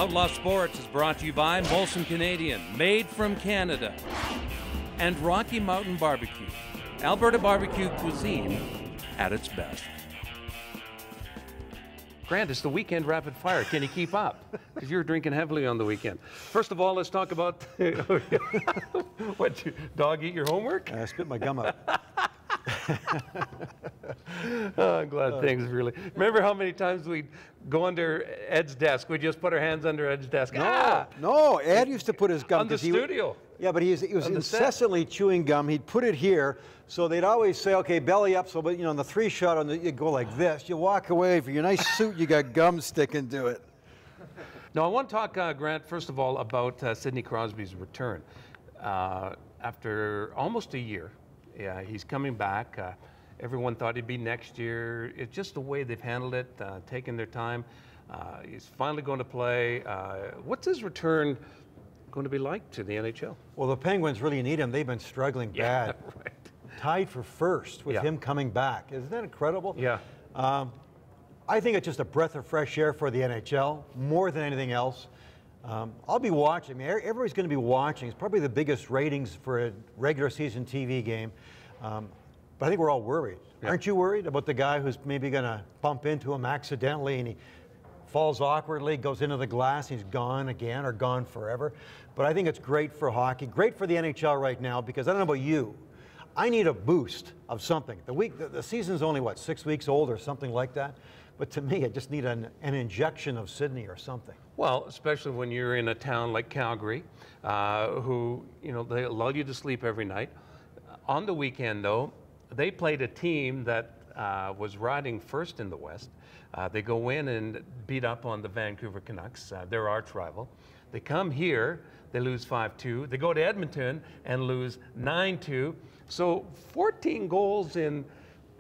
Outlaw Sports is brought to you by Molson Canadian, made from Canada, and Rocky Mountain Barbecue, Alberta barbecue cuisine at its best. Grant, it's the weekend rapid fire. Can you keep up? Because you're drinking heavily on the weekend. First of all, let's talk about what, dog eat your homework? I spit my gum out. Oh, I'm glad things really. Remember how many times we'd go under Ed's desk? We'd just put our hands under Ed's desk. No, Ed used to put his gum on the studio. Yeah, but he was incessantly chewing gum. He'd put it here, so they'd always say, "Okay, belly up." So, but on the 3-shot, you go like this. You walk away for your nice suit. You got gum sticking to it. Now, I want to talk, Grant, first of all, about Sidney Crosby's return after almost a year. Yeah, he's coming back. Everyone thought he'd be next year. It's just the way they've handled it, taking their time. He's finally going to play. What's his return going to be like to the NHL? Well, the Penguins really need him. They've been struggling bad. Right. Tied for first with him coming back. Isn't that incredible? Yeah. I think it's just a breath of fresh air for the NHL, more than anything else. I'll be watching. I mean, everybody's going to be watching. It's probably the biggest ratings for a regular season TV game. But I think we're all worried. Yeah. Aren't you worried about the guy who's maybe going to bump into him accidentally and he falls awkwardly, goes into the glass, he's gone again or gone forever? But I think it's great for hockey, great for the NHL right now, because I don't know about you, I need a boost of something. The season's only, what, 6 weeks old or something like that? But to me, I just need an injection of Sidney or something. Well, especially when you're in a town like Calgary, who, they allow you to sleep every night. On the weekend, though, they played a team that was riding first in the West. They go in and beat up on the Vancouver Canucks, their arch rival. They come here, they lose 5-2. They go to Edmonton and lose 9-2. So 14 goals in,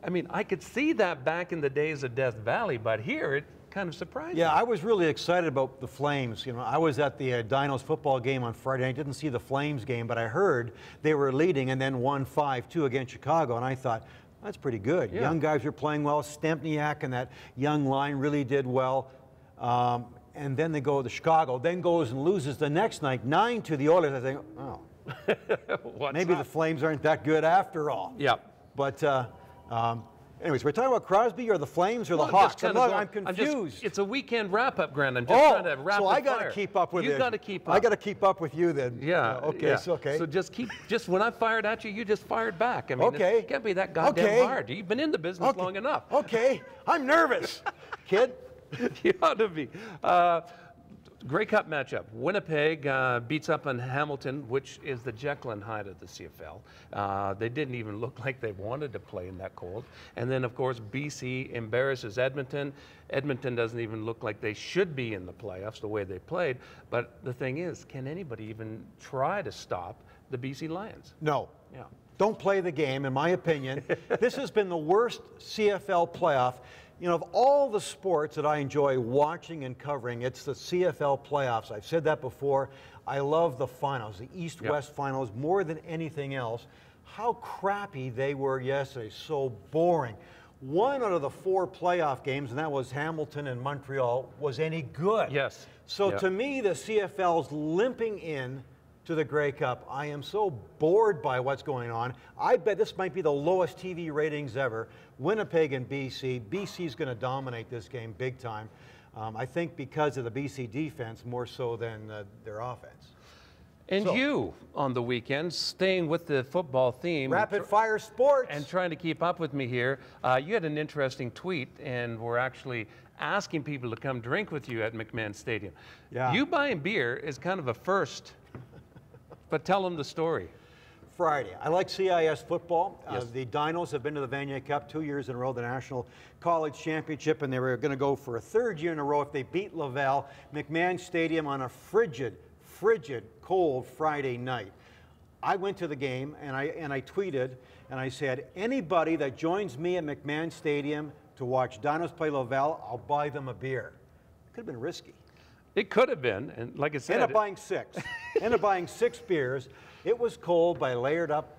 I mean, I could see that back in the days of Death Valley, but here it kind of surprised me. Yeah, I was really excited about the Flames. I was at the Dinos football game on Friday. I didn't see the Flames game, but I heard they were leading and then won 5-2 against Chicago, and I thought, that's pretty good. Yeah. Young guys were playing well. Stempniak and that young line really did well. And then they go to Chicago, then goes and loses the next night, 9 to the Oilers. I think, oh, maybe the Flames aren't that good after all. Yeah. But anyways, we're talking about Crosby or the Flames or the Hawks. I'm confused. It's a weekend wrap-up, Grant. I'm just trying to wrap so I got to keep up with you. You've got to keep up. I got to keep up with you then. Yeah. Okay. Yeah. So just when I fired at you, you just fired back. I mean, it can't be that goddamn hard. You've been in the business long enough. Okay. I'm nervous, kid. You ought to be. Grey Cup matchup. Winnipeg beats up on Hamilton, which is the Jekyll and Hyde of the CFL. They didn't even look like they wanted to play in that cold. And then, of course, BC embarrasses Edmonton. Edmonton doesn't even look like they should be in the playoffs the way they played. But the thing is, can anybody even try to stop the BC Lions? No. Yeah. Don't play the game, in my opinion. This has been the worst CFL playoff. Of all the sports that I enjoy watching and covering, it's the CFL playoffs. I've said that before. I love the finals, the East-West finals, more than anything else. How crappy they were yesterday, so boring. 1 out of the 4 playoff games, and that was Hamilton and Montreal, was any good. Yes. So to me, the CFL's limping in to the Grey Cup. I am so bored by what's going on. I bet this might be the lowest TV ratings ever. Winnipeg and BC. BC's going to dominate this game big time. I think because of the BC defense more so than their offense. And you, on the weekends, staying with the football theme. Rapid fire sports. And trying to keep up with me here. You had an interesting tweet, and we're actually asking people to come drink with you at McMahon Stadium. Yeah. You buying beer is kind of a first. But tell them the story. Friday. I like CIS football. Yes. The Dinos have been to the Vanier Cup 2 years in a row, the National College Championship, and they were going to go for a 3rd year in a row if they beat Laval. McMahon Stadium on a frigid, cold Friday night. I went to the game and I tweeted and I said, anybody that joins me at McMahon Stadium to watch Dinos play Laval, I'll buy them a beer. Could have been risky. It could have been, and like I said, ended up buying 6. Ended up buying 6 beers. It was cold, but I layered up,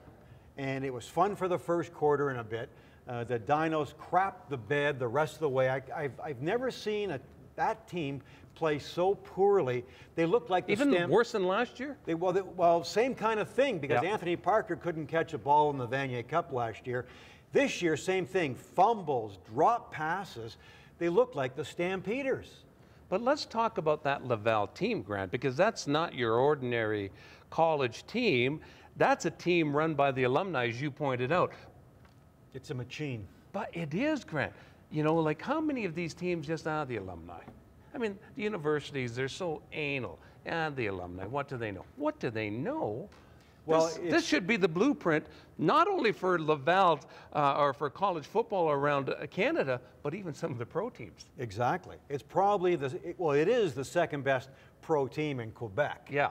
and it was fun for the first quarter and a bit. The Dinos crapped the bed the rest of the way. I've never seen a that team play so poorly. They look like the Even worse than last year? Well, same kind of thing, because Yeah. Anthony Parker couldn't catch a ball in the Vanier Cup last year. This year, same thing, fumbles, drop passes. They look like the Stampeders. But let's talk about that Laval team, Grant, because that's not your ordinary college team. That's a team run by the alumni, as you pointed out. It's a machine. But it is, Grant. You know, like how many of these teams just are the alumni? I mean, the universities, they're so anal. And the alumni, what do they know? What do they know? Well, this should be the blueprint, not only for Laval or for college football around Canada, but even some of the pro teams. Exactly. It's probably it is the second best pro team in Quebec. Yeah.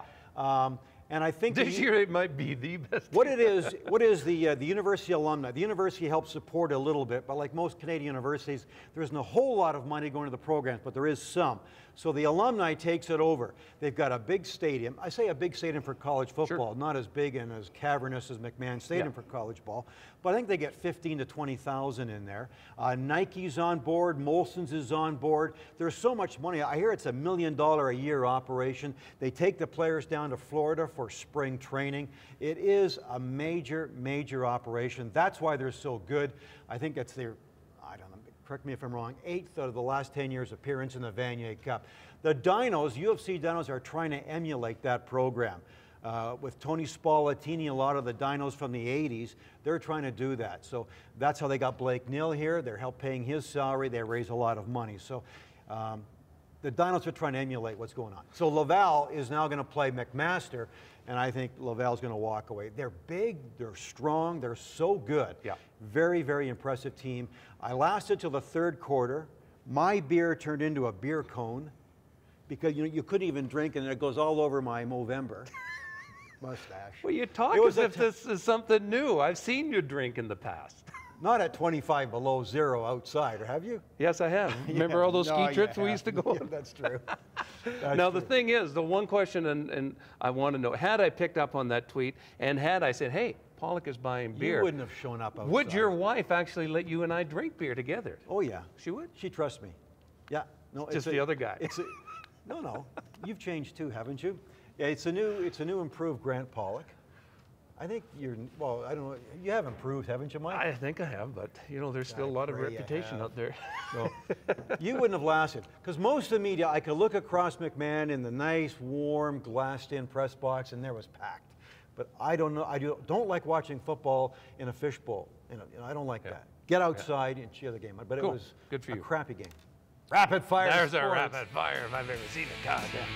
And I think This year it might be the best. what is the university alumni? The university helps support a little bit, but like most Canadian universities, there isn't a whole lot of money going to the programs, but there is some. So the alumni takes it over. They've got a big stadium. I say a big stadium for college football, Sure. not as big and as cavernous as McMahon Stadium for college ball, but I think they get 15 to 20,000 in there. Nike's on board, Molson's is on board. There's so much money. I hear it's $1 million a year operation. They take the players down to Florida for spring training. It is a major, major operation. That's why they're so good. I think it's their, I don't know, correct me if I'm wrong, 8th out of the last 10 years appearance in the Vanier Cup. The Dinos, UFC Dinos, are trying to emulate that program. With Tony Spallettini, a lot of the Dinos from the 80s, they're trying to do that. So that's how they got Blake Neal here. They're paying his salary. They raise a lot of money. So the Dinos are trying to emulate what's going on. So Laval is now going to play McMaster, and I think Laval's going to walk away. They're big, they're strong, they're so good. Yeah. Very, very impressive team. I lasted till the third quarter. My beer turned into a beer cone because you couldn't even drink, and it goes all over my Movember mustache. Well, you talk as if this is something new. I've seen you drink in the past. Not at 25 below zero outside, or have you? Yes, I have. Remember all those ski trips we used to go Yeah, on? that's true. Now, the thing is, the one question, and I want to know, had I picked up on that tweet, and had I said, hey, Pollock is buying beer. You wouldn't have shown up outside. Would your wife actually let you and I drink beer together? Oh, yeah. She would? She trusts me. Yeah. No, Just the other guy. No. You've changed too, haven't you? Yeah, it's a new improved Grant Pollock. I think well, I don't know, you have improved, haven't you, Mike? I think I have, but there's still a lot of reputation out there. No. You wouldn't have lasted, because most of the media, I could look across McMahon in the nice, warm, glassed-in press box, and there was packed. But I don't know, I don't like watching football in a fishbowl. I don't like that. Get outside and cheer the game. But Cool. It was Good for a you. crappy game. Rapid fire. There's a sports. rapid fire if I've ever seen it. God damn.